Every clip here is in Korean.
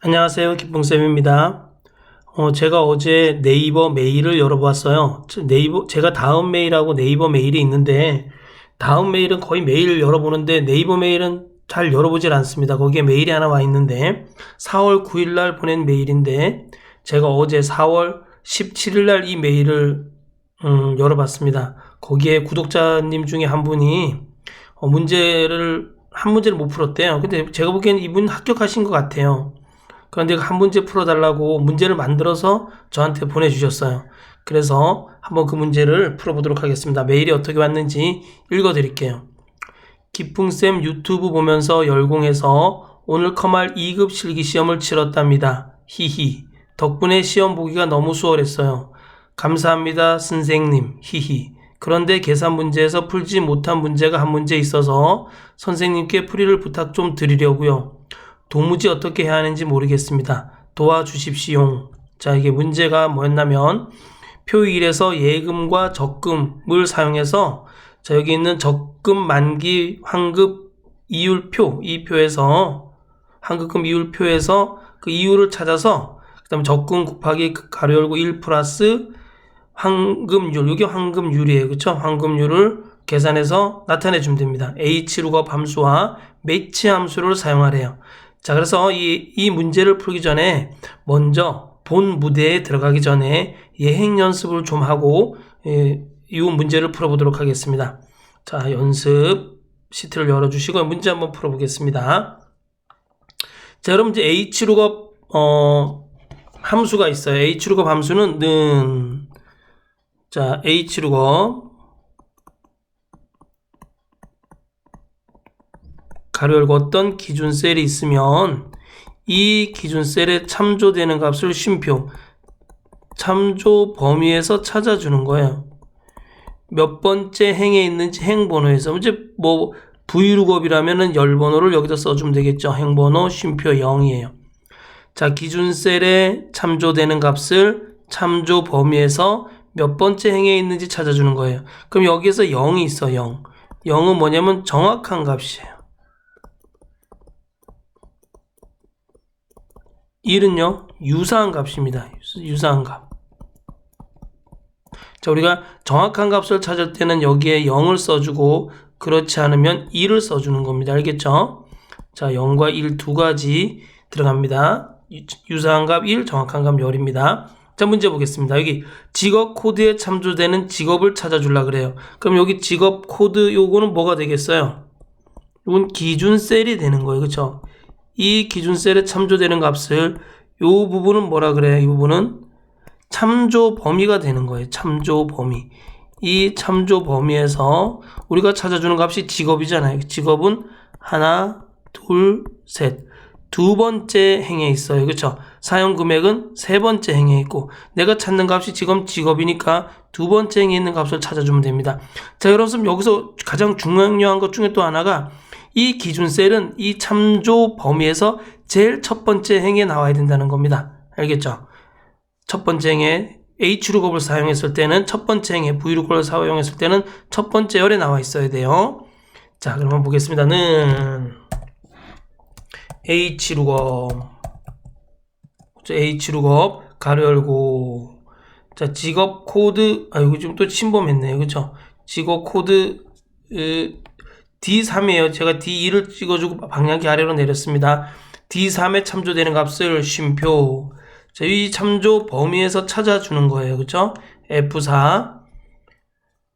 안녕하세요. 기쁨쌤입니다. 제가 어제 네이버 메일을 열어봤어요. 제가 다음 메일하고 네이버 메일이 있는데, 다음 메일은 거의 매일 열어보는데, 네이버 메일은 잘 열어보질 않습니다. 거기에 메일이 하나 와 있는데, 4월 9일 날 보낸 메일인데, 제가 어제 4월 17일 날 이 메일을 열어봤습니다. 거기에 구독자님 중에 한 분이 한 문제를 못 풀었대요. 근데 제가 보기에는 이분 합격하신 것 같아요. 그런데 한 문제 풀어달라고 문제를 만들어서 저한테 보내주셨어요. 그래서 한번 그 문제를 풀어보도록 하겠습니다. 메일이 어떻게 왔는지 읽어드릴게요. 기풍쌤 유튜브 보면서 열공해서 오늘 커말 2급 실기시험을 치렀답니다. 히히. 덕분에 시험 보기가 너무 수월했어요. 감사합니다, 선생님. 히히. 그런데 계산 문제에서 풀지 못한 문제가 한 문제 있어서 선생님께 풀이를 부탁 좀 드리려고요. 도무지 어떻게 해야 하는지 모르겠습니다. 도와주십시오. 자, 이게 문제가 뭐였냐면 표 1에서 예금과 적금을 사용해서 자, 여기 있는 적금 만기 환급 이율표, 이 표에서 환급금 이율표에서 그 이율을 찾아서 그다음에 적금 곱하기 가로 열고 1 플러스 환급률, 이게 환급률이에요. 그렇죠? 환급률을 계산해서 나타내 주면 됩니다. H루가 함수와 매치 함수를 사용하래요. 자, 그래서 이 문제를 풀기 전에 먼저 본 무대에 들어가기 전에 예행 연습을 좀 하고 이 문제를 풀어보도록 하겠습니다. 자, 연습 시트를 열어주시고 문제 한번 풀어보겠습니다. 자, 여러분 이제 H루가 함수가 있어요. H루가 함수는 는 자, H루가 가로 열고 어떤 기준 셀이 있으면 이 기준 셀에 참조되는 값을 쉼표, 참조 범위에서 찾아주는 거예요. 몇 번째 행에 있는지 행번호에서 이제 뭐 V루업이라면은 열번호를 여기다 써주면 되겠죠. 행번호 쉼표 0이에요. 자, 기준 셀에 참조되는 값을 참조 범위에서 몇 번째 행에 있는지 찾아주는 거예요. 그럼 여기에서 0이 있어. 0. 0은 뭐냐면 정확한 값이에요. 1은요, 유사한 값입니다. 유사한 값. 자, 우리가 정확한 값을 찾을 때는 여기에 0을 써주고, 그렇지 않으면 1을 써주는 겁니다. 알겠죠? 자, 0과 1 두 가지 들어갑니다. 유사한 값 1, 정확한 값 0입니다. 자, 문제 보겠습니다. 여기 직업 코드에 참조되는 직업을 찾아주려고 그래요. 그럼 여기 직업 코드 요거는 뭐가 되겠어요? 이건 기준 셀이 되는 거예요. 그렇죠? 이 기준 셀에 참조되는 값을 이 부분은 뭐라 그래요? 이 부분은 참조 범위가 되는 거예요. 참조 범위. 이 참조 범위에서 우리가 찾아주는 값이 직업이잖아요. 직업은 하나, 둘, 셋. 두 번째 행에 있어요. 그렇죠? 사용 금액은 세 번째 행에 있고 내가 찾는 값이 지금 직업이니까 두 번째 행에 있는 값을 찾아주면 됩니다. 자, 여러분 여기서 가장 중요한 것 중에 또 하나가 이 기준 셀은 이 참조 범위에서 제일 첫 번째 행에 나와야 된다는 겁니다. 알겠죠? 첫 번째 행에 H루업을 사용했을 때는 첫 번째 행에 V루업을 사용했을 때는 첫 번째 열에 나와 있어야 돼요. 자, 그러면 보겠습니다. 는 H루업 가로 열고 자, 직업 코드 이거 좀 또 침범했네요. 그렇죠? 직업 코드 D3이에요. 제가 D2를 찍어주고 방향키 아래로 내렸습니다. D3에 참조되는 값을 쉼표. 자, 이 참조 범위에서 찾아주는 거예요. 그쵸? F4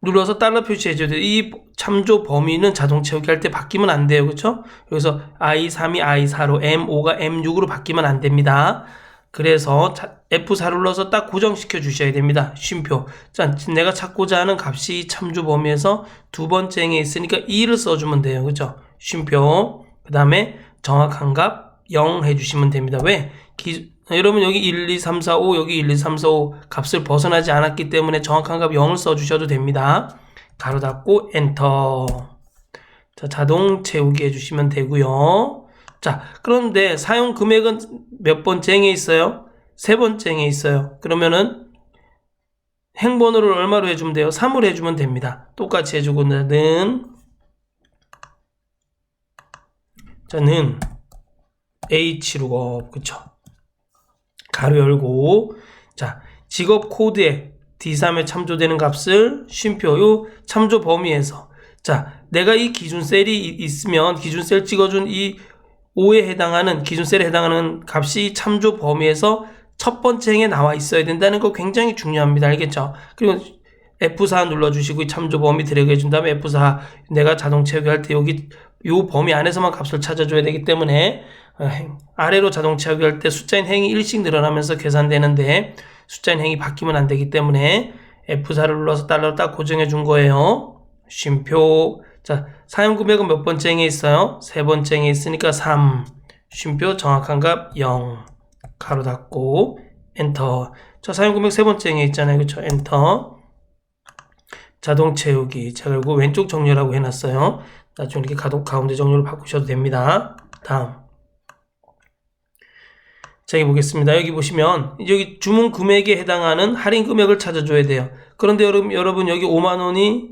눌러서 달러 표시해줘야 돼요. 이 참조 범위는 자동 채우기 할 때 바뀌면 안 돼요. 그쵸? 그래서 I3이 I4로 M5가 M6으로 바뀌면 안 됩니다. 그래서 F4 눌러서 딱 고정시켜 주셔야 됩니다. 쉼표. 자, 내가 찾고자 하는 값이 참조 범위에서 두 번째 행에 있으니까 2를 써주면 돼요. 그죠? 쉼표. 그 다음에 정확한 값 0 해주시면 됩니다. 왜? 여러분 여기 1, 2, 3, 4, 5 여기 1, 2, 3, 4, 5 값을 벗어나지 않았기 때문에 정확한 값 0을 써주셔도 됩니다. 가로 닫고 엔터. 자, 자동 채우기 해주시면 되고요. 자, 그런데 사용 금액은 몇 번째 행에 있어요? 세 번째 행에 있어요. 그러면은 행번호를 얼마로 해주면 돼요? 3으로 해주면 됩니다. 똑같이 해주고 는 자, 는 H루업 그쵸? 가로 열고, 자, 직업 코드에 D3에 참조되는 값을 쉼표 요 참조 범위에서, 자, 내가 이 기준 셀이 있으면 기준 셀 찍어준 이 5에 해당하는 기준 셀에 해당하는 값이 참조 범위에서 첫 번째 행에 나와 있어야 된다는 거 굉장히 중요합니다. 알겠죠? 그리고 F4 눌러주시고 참조 범위 드래그 해준 다음에 F4 내가 자동 채우기 할 때 여기 요 범위 안에서만 값을 찾아줘야 되기 때문에 아래로 자동 채우기 할 때 숫자인 행이 1씩 늘어나면서 계산되는데 숫자인 행이 바뀌면 안 되기 때문에 F4를 눌러서 달러로 딱 고정해 준 거예요. 쉼표. 자, 사용 금액은 몇 번째 행에 있어요? 세 번째 행에 있으니까 3. 쉼표 정확한 값 0. 가로 닫고 엔터. 자, 사용 금액 세 번째 행에 있잖아요. 그렇죠? 엔터. 자동 채우기. 자, 그리고 왼쪽 정렬하고 해놨어요. 나중에 이렇게 가운데 정렬을 바꾸셔도 됩니다. 다음. 자, 여기 보겠습니다. 여기 보시면 여기 주문 금액에 해당하는 할인 금액을 찾아줘야 돼요. 그런데 여러분 여기 5만원이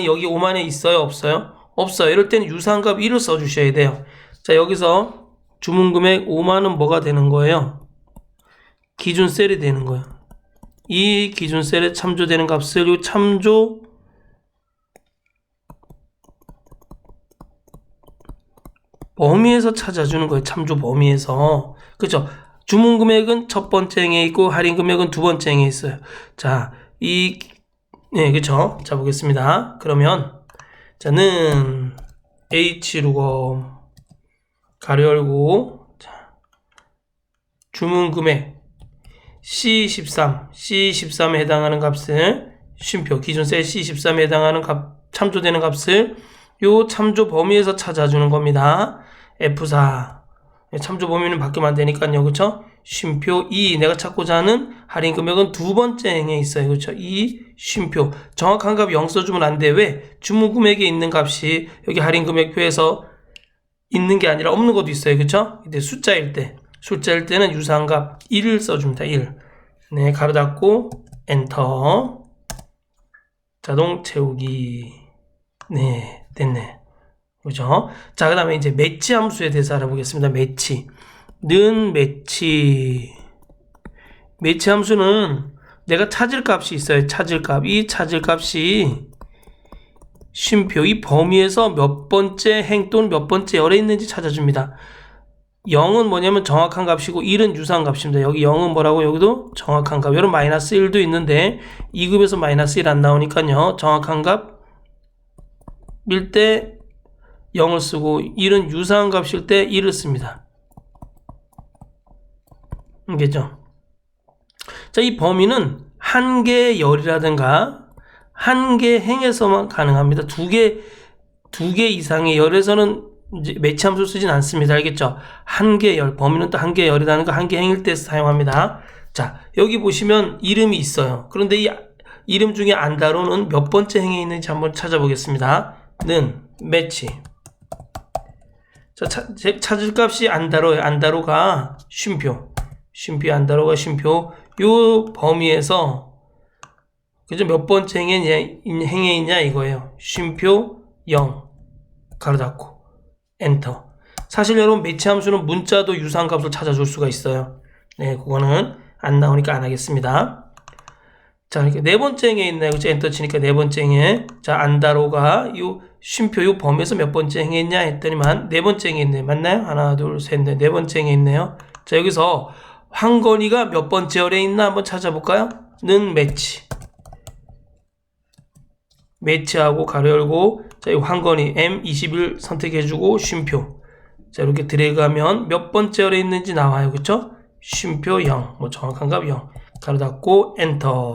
여기 5만에 있어요? 없어요? 없어요. 이럴 때는 유사한값 1을 써주셔야 돼요. 자, 여기서 주문 금액 5만원 뭐가 되는 거예요? 기준 셀이 되는 거예요. 이 기준 셀에 참조되는 값을 이 참조 범위에서 찾아주는 거예요. 참조 범위에서. 그죠? 주문 금액은 첫 번째 행에 있고 할인 금액은 두 번째 행에 있어요. 자, 네, 그쵸? 자, 보겠습니다. 그러면 자는 H루거 가로 열고, 자, 주문 금액 C13에 해당하는 값을 쉼표 기준 셀 C13에 해당하는 참조되는 값을 요 참조 범위에서 찾아주는 겁니다. F4 참조 범위는 바뀌면 안 되니까요. 그쵸? 쉼표 2 내가 찾고자 하는 할인 금액은 두 번째 행에 있어요. 그쵸? 2 쉼표 정확한 값 0 써주면 안 돼. 왜? 주문 금액에 있는 값이 여기 할인 금액표에서 있는 게 아니라 없는 것도 있어요. 그쵸? 근데 숫자일 때는 유사한 값 1을 써줍니다. 1. 네, 가로 닫고 엔터. 자동 채우기. 네, 됐네. 그죠? 자, 그 다음에 이제 매치 함수에 대해서 알아보겠습니다. 매치 함수는 내가 찾을 값이 있어요. 찾을 값. 이 찾을 값이 쉼표 이 범위에서 몇 번째 행 또는 몇 번째 열에 있는지 찾아줍니다. 0은 뭐냐면 정확한 값이고 1은 유사한 값입니다. 여기 0은 뭐라고? 여기도 정확한 값. 여러분 마이너스 1도 있는데 2급에서 마이너스 1 안 나오니까요. 정확한 값일 때 0을 쓰고 1은 유사한 값일 때 1을 씁니다. 알겠죠? 자, 이 범위는 한 개의 열이라든가 한 개의 행에서만 가능합니다. 두 개 이상의 열에서는 이제 매치 함수 쓰진 않습니다. 알겠죠? 한 개의 열, 범위는 또 한 개의 열이라는 거 한 개 행일 때 사용합니다. 자, 여기 보시면 이름이 있어요. 그런데 이 이름 중에 안다로는 몇 번째 행에 있는지 한번 찾아보겠습니다. 는 매치. 자, 찾을 값이 안다로예요. 안다로가 쉼표 안다로가 쉼표. 요 범위에서 그죠? 몇 번째 행에 있냐 이거예요. 쉼표 0 가로 닫고 엔터. 사실 여러분 매치 함수는 문자도 유사한 값을 찾아줄 수가 있어요. 네, 그거는 안 나오니까 안 하겠습니다. 자, 이렇게 네 번째 행에 있나요? 그죠? 엔터 치니까 네 번째 행에. 자, 안다로가 요 쉼표 요 범위에서 몇 번째 행에 있냐 했더니만 네 번째 행에 있네요. 맞나요? 하나, 둘, 셋, 넷. 네 번째 행에 있네요. 자, 여기서 황건이가 몇 번째 열에 있나 한번 찾아볼까요? 는 매치하고 가로 열고, 자, 이 황건이 M21 선택해주고 쉼표. 자, 이렇게 드래그하면 몇 번째 열에 있는지 나와요. 그쵸? 쉼표 0. 뭐 정확한 값 0. 가로 닫고 엔터.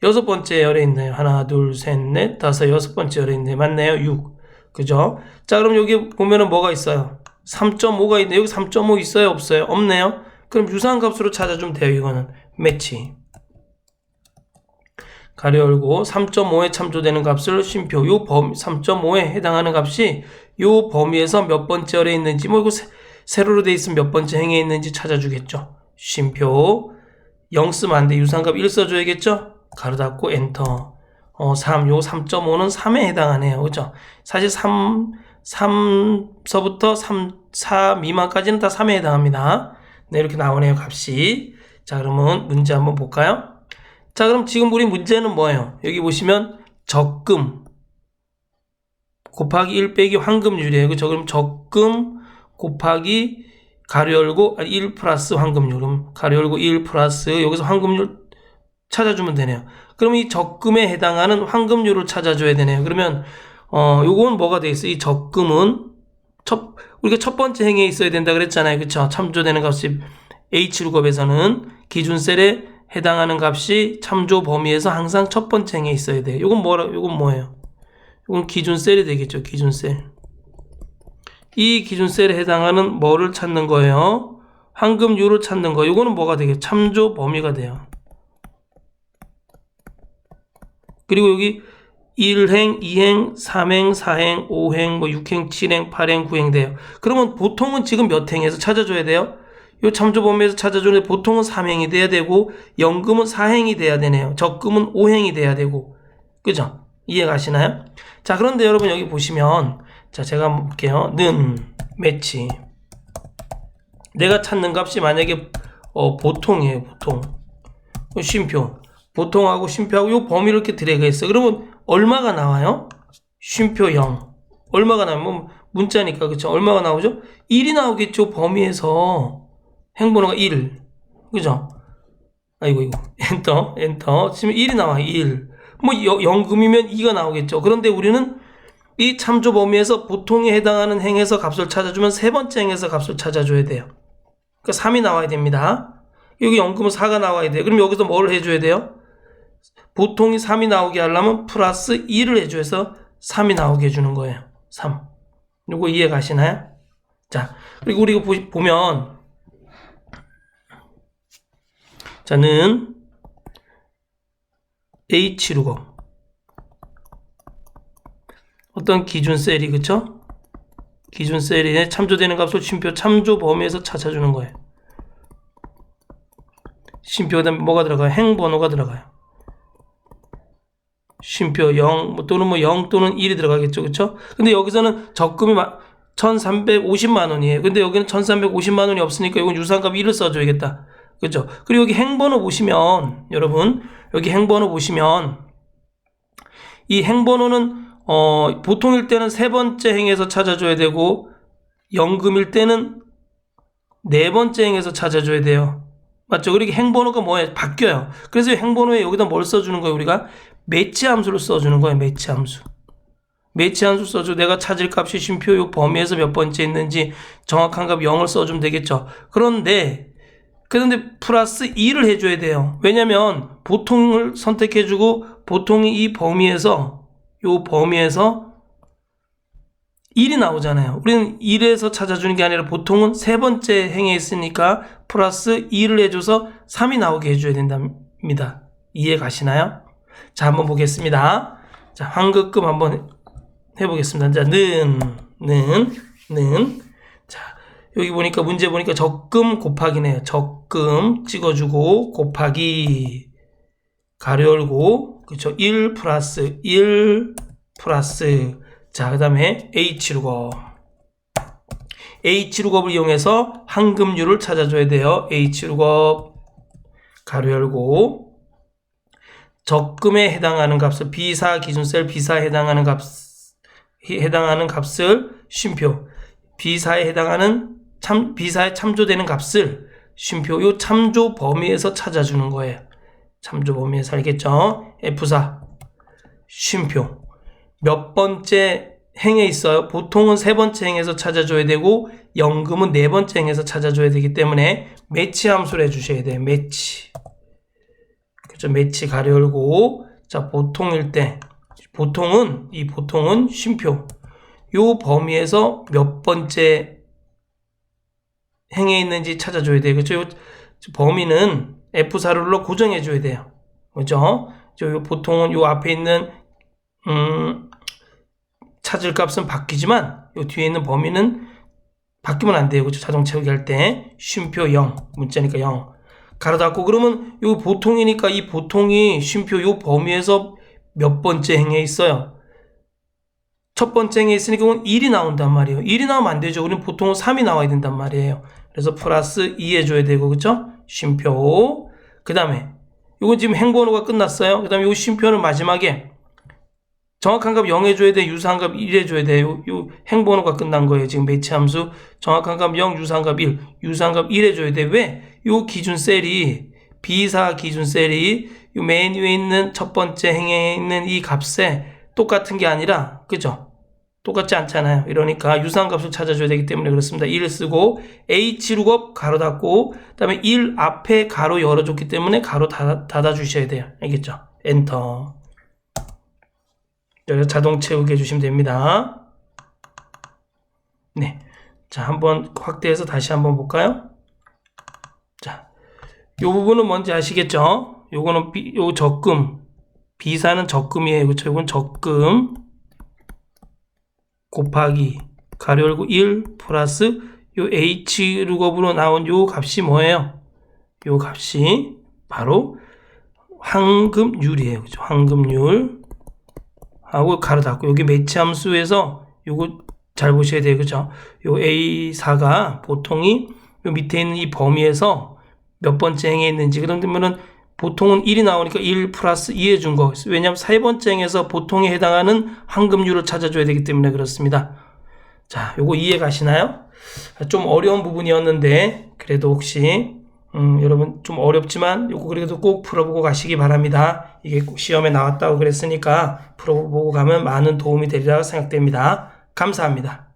여섯 번째 열에 있나요? 하나, 둘, 셋, 넷, 다섯, 여섯 번째 열에 있네요. 맞나요? 6. 그죠? 자, 그럼 여기 보면은 뭐가 있어요? 3.5가 있네요. 여기 3.5 있어요? 없어요? 없네요. 그럼 유사한 값으로 찾아주면 돼요. 이거는 매치. 가로 열고 3.5에 참조되는 값을 쉼표 요 범위 3.5에 해당하는 값이 요 범위에서 몇 번째 열에 있는지 뭐 이거 세로로 돼 있으면 몇 번째 행에 있는지 찾아주겠죠. 쉼표 0 쓰면 안 돼. 유사한 값 1 써줘야겠죠. 가로 닫고 엔터. 3 요 3.5는 3에 해당하네요. 그죠? 사실 3서부터 4 미만까지는 다 3에 해당합니다. 네, 이렇게 나오네요, 값이. 자, 그러면 문제 한번 볼까요? 자, 그럼 지금 우리 문제는 뭐예요? 여기 보시면 적금 곱하기 1 빼기 환급률이에요. 그죠? 그럼 적금 곱하기 가로 열고 1 플러스 환급률. 그럼 가로 열고 1 플러스 여기서 환급률 찾아주면 되네요. 그럼 이 적금에 해당하는 환급률을 찾아줘야 되네요. 그러면 요건 뭐가 되겠어요? 이 적금은 우리가 첫 번째 행에 있어야 된다 그랬잖아요. 그쵸? 참조되는 값이 H루급에서는 기준셀에 해당하는 값이 참조 범위에서 항상 첫 번째 행에 있어야 돼요. 요건 뭐예요? 요건 기준셀이 되겠죠. 기준셀. 이 기준셀에 해당하는 뭐를 찾는 거예요? 환급률을 찾는 거. 요거는 뭐가 되겠죠? 참조 범위가 돼요. 그리고 여기 1행, 2행, 3행, 4행, 5행, 6행, 7행, 8행, 9행 돼요. 그러면 보통은 지금 몇 행에서 찾아줘야 돼요? 요 참조 범위에서 찾아주는데 보통은 3행이 돼야 되고 연금은 4행이 돼야 되네요. 적금은 5행이 돼야 되고. 그죠? 이해가시나요? 자, 그런데 여러분 여기 보시면 자, 제가 한번 볼게요. 는 매치. 내가 찾는 값이 만약에 보통이에요. 보통. 쉼표. 보통하고 쉼표하고 요 범위를 이렇게 드래그했어요. 그러면 얼마가 나와요? 쉼표 0. 얼마가 나오면 문자니까 그쵸? 얼마가 나오죠? 1이 나오겠죠. 범위에서 행번호가 1. 그죠? 아이고 엔터. 지금 1이 나와요. 1. 뭐 연금이면 2가 나오겠죠. 그런데 우리는 이 참조 범위에서 보통에 해당하는 행에서 값을 찾아주면 세 번째 행에서 값을 찾아줘야 돼요. 그러니까 3이 나와야 됩니다. 여기 연금은 4가 나와야 돼요. 그럼 여기서 뭘 해줘야 돼요? 보통이 3이 나오게 하려면 플러스 2를 해줘서 3이 나오게 해주는 거예요. 3. 이거 이해 가시나요? 자, 그리고 우리가 보면 자는 H루고 어떤 기준셀이 그쵸? 기준셀에 참조되는 값을 쉼표 참조 범위에서 찾아주는 거예요. 쉼표 그다음에 뭐가 들어가요? 행번호가 들어가요. 쉼표 0 또는 0 또는 1이 들어가겠죠. 그쵸? 근데 여기서는 적금이 1350만 원이에요. 근데 여기는 1350만 원이 없으니까 이건 유상값 1을 써줘야겠다. 그죠? 그리고 여기 행번호 보시면 여러분 여기 행번호 보시면 이 행번호는 보통일 때는 세 번째 행에서 찾아줘야 되고 연금일 때는 네 번째 행에서 찾아줘야 돼요. 맞죠? 그리고 행번호가 뭐예요? 바뀌어요. 그래서 행번호에 여기다 뭘 써주는 거예요? 우리가 매치 함수를 써주는 거예요. 매치 함수. 매치 함수 써줘. 내가 찾을 값이 쉼표 요 범위에서 몇 번째 있는지 정확한 값 0을 써주면 되겠죠. 그런데 플러스 2를 해줘야 돼요. 왜냐면 보통을 선택해주고 보통이 이 범위에서 요 범위에서 1이 나오잖아요. 우리는 1에서 찾아주는 게 아니라 보통은 세 번째 행에 있으니까 플러스 2를 해줘서 3이 나오게 해줘야 된답니다. 이해 가시나요? 자, 한번 보겠습니다. 자, 환급금 한번 해보겠습니다. 자, 자, 여기 보니까 문제 보니까 적금 곱하기네요. 적금 찍어주고 곱하기 가로 열고 그쵸? 1 플러스 자, 그 다음에 H루겁을 이용해서 환급률을 찾아줘야 돼요. H루겁 가로 열고 적금에 해당하는 값을 비사 기준셀 비사에 해당하는 값을 쉼표 비사에 해당하는 비사에 참조되는 값을 쉼표 요 참조 범위에서 찾아주는 거예요. 참조 범위에서 알겠죠? F4 쉼표 몇 번째 행에 있어요? 보통은 세 번째 행에서 찾아줘야 되고 연금은 네 번째 행에서 찾아줘야 되기 때문에 매치 함수를 해주셔야 돼요. 매치. 그렇죠? 매치 가로 열고 자 보통일 때 보통은 쉼표 요 범위에서 몇 번째 행에 있는지 찾아줘야 돼요. 그렇죠? 요 범위는 F4를 눌러 고정해 줘야 돼요. 그렇죠? 요 보통은 요 앞에 있는 찾을 값은 바뀌지만 요 뒤에 있는 범위는 바뀌면 안 돼요. 그렇죠? 자동 채우기 할 때 쉼표 0 문자니까 0 가로 닫고 그러면 요 보통이니까 이 보통이 쉼표 요 범위에서 몇 번째 행에 있어요? 첫 번째 행에 있으니까 1이 나온단 말이에요. 1이 나오면 안 되죠. 우리는 보통은 3이 나와야 된단 말이에요. 그래서 플러스 2 해줘야 되고, 그쵸? 쉼표. 그 다음에 이건 지금 행번호가 끝났어요. 그 다음에 이 쉼표는 마지막에 정확한 값 0 해줘야 돼, 유사한 값 1 해줘야 돼. 요 행번호가 끝난 거예요. 지금 매치 함수 정확한 값 0, 유사한 값 1, 유사한 값 1 해줘야 돼. 왜? 요 기준 셀이 비사 기준 셀이 요 맨 위에 있는 첫 번째 행에 있는 이 값에 똑같은 게 아니라, 그죠? 똑같지 않잖아요. 이러니까 유사한 값을 찾아줘야 되기 때문에 그렇습니다. 1을 쓰고 H 룩업 가로 닫고, 그 다음에 1 앞에 가로 열어줬기 때문에 가로 닫아주셔야 돼요. 알겠죠? 엔터. 자동 채우게 해주시면 됩니다. 네. 자, 한번 확대해서 다시 한번 볼까요? 자, 요 부분은 뭔지 아시겠죠? 요거는 요 적금. 비사는 적금이에요. 그쵸? 요건 적금. 곱하기 가로 열고 1 플러스 요 H 룩업으로 나온 요 값이 뭐예요? 요 값이 바로 황금률이에요. 그죠? 황금률. 하고 가로 닫고, 여기 매치 함수에서 요거 잘 보셔야 돼요. 그죠? 요 A4가 보통이 요 밑에 있는 이 범위에서 몇 번째 행에 있는지, 그러면은 보통은 1이 나오니까 1 플러스 2 해준 거. 왜냐면 세 번째 행에서 보통에 해당하는 황금률을 찾아줘야 되기 때문에 그렇습니다. 자, 요거 이해 가시나요? 좀 어려운 부분이었는데, 그래도 혹시 여러분 좀 어렵지만 요거 그래도 꼭 풀어보고 가시기 바랍니다. 이게 꼭 시험에 나왔다고 그랬으니까 풀어보고 가면 많은 도움이 되리라 생각됩니다. 감사합니다.